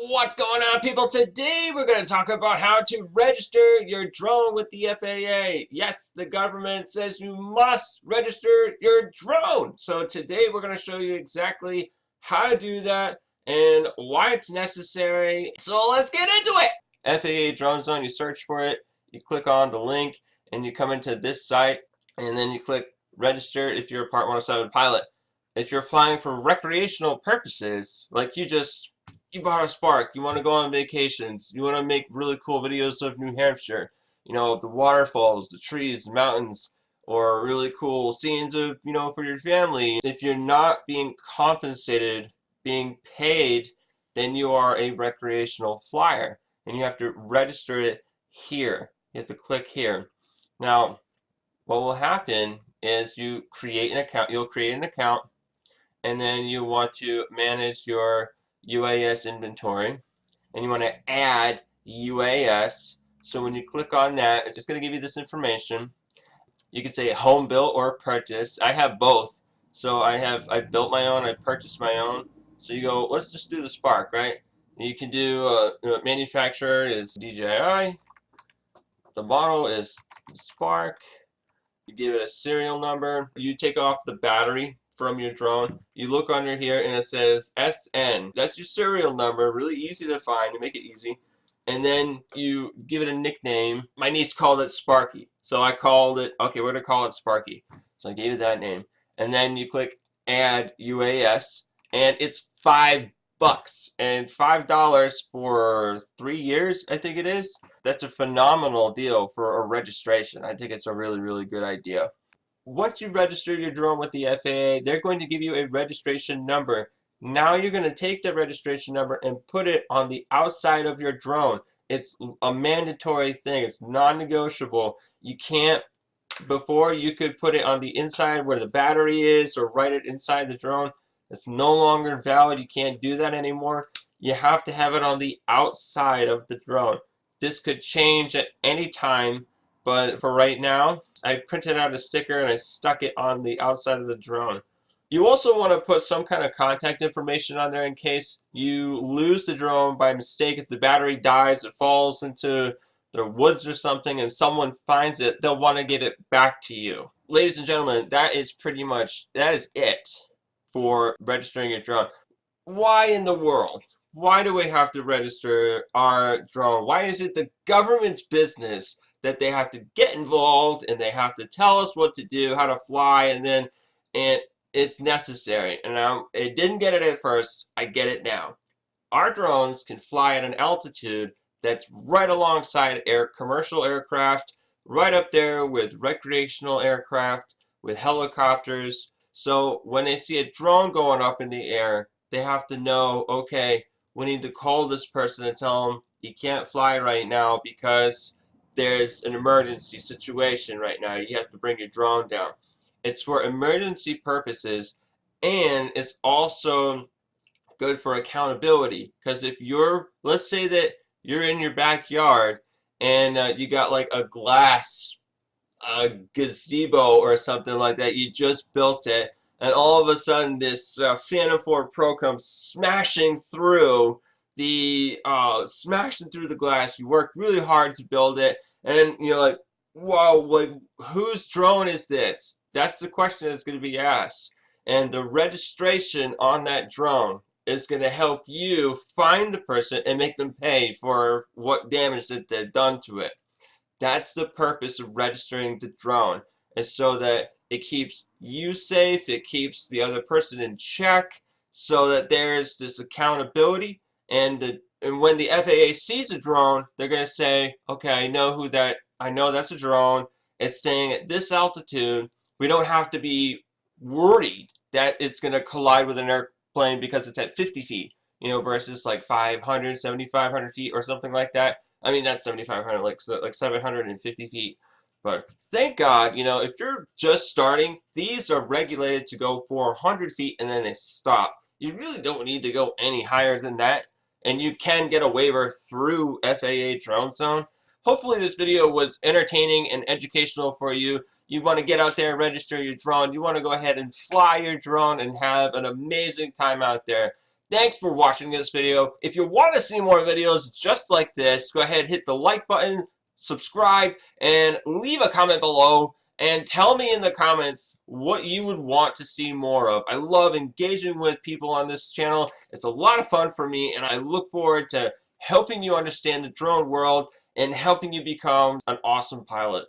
What's going on, people? Today we're going to talk about how to register your drone with the FAA. Yes, the government says you must register your drone. So today we're going to show you exactly how to do that and why it's necessary. So let's get into it. FAA Drone Zone, you search for it, you click on the link, and you come into this site, and then you click register if you're a Part 107 pilot. If you're flying for recreational purposes, like you bought a Spark, you want to go on vacations, you want to make really cool videos of New Hampshire, of the waterfalls, the trees, the mountains, or really cool scenes of, for your family. If you're not being compensated, being paid, then you are a recreational flyer, and you have to register it here. You have to click here. Now, what will happen is you create an account. You'll create an account, and then you want to manage your UAS inventory, and you want to add UAS. So when you click on that, it's going to give you this information. You can say home built or purchase. I have both. So I built my own, I purchased my own. So you go, let's just do the Spark, right? You can do manufacturer is DJI. The model is Spark. You give it a serial number. You take off the battery from your drone. You look under here and it says SN. That's your serial number. Really easy to find. To make it easy. And then you give it a nickname. My niece called it Sparky. So I called it, okay, we're going to call it Sparky. So I gave it that name. And then you click add UAS. And it's $5. And $5 for 3 years, I think it is. That's a phenomenal deal for a registration. I think it's a really, really good idea. Once you register your drone with the FAA, they're going to give you a registration number. Now you're going to take that registration number and put it on the outside of your drone. It's a mandatory thing. It's non-negotiable. You can't, before you could put it on the inside where the battery is or write it inside the drone. It's no longer valid. You can't do that anymore. You have to have it on the outside of the drone. This could change at any time. But for right now, I printed out a sticker and I stuck it on the outside of the drone. You also want to put some kind of contact information on there in case you lose the drone by mistake. If the battery dies, it falls into the woods or something, and someone finds it, they'll want to give it back to you. Ladies and gentlemen, that is it for registering your drone. Why in the world? Why do we have to register our drone? Why is it the government's business that they have to get involved and they have to tell us what to do, how to fly, and it's necessary. And I didn't get it at first, I get it now. Our drones can fly at an altitude that's right alongside commercial aircraft, right up there with recreational aircraft, with helicopters. So when they see a drone going up in the air, they have to know, okay, we need to call this person and tell them you can't fly right now because there's an emergency situation right now. You have to bring your drone down. It's for emergency purposes, and it's also good for accountability. Because if let's say that you're in your backyard and you got like a gazebo or something like that, you just built it, and all of a sudden this Phantom 4 Pro comes smashing through the glass. You worked really hard to build it, and you're like, whoa, like, whose drone is this? That's the question that's going to be asked. And the registration on that drone is going to help you find the person and make them pay for what damage that they've done to it. That's the purpose of registering the drone, is so that it keeps you safe, it keeps the other person in check, so that there's this accountability. And when the FAA sees a drone, they're going to say, okay, I know that's a drone. It's staying at this altitude. We don't have to be worried that it's going to collide with an airplane because it's at 50 feet, versus like 500, 7,500 feet or something like that. I mean, not 7,500, like 750 feet. But thank God, if you're just starting, these are regulated to go 400 feet and then they stop. You really don't need to go any higher than that. And you can get a waiver through FAA Drone Zone. Hopefully this video was entertaining and educational for you. You want to get out there and register your drone. You want to go ahead and fly your drone and have an amazing time out there. Thanks for watching this video. If you want to see more videos just like this, go ahead, hit the like button, subscribe, and leave a comment below. And tell me in the comments what you would want to see more of. I love engaging with people on this channel. It's a lot of fun for me, and I look forward to helping you understand the drone world and helping you become an awesome pilot.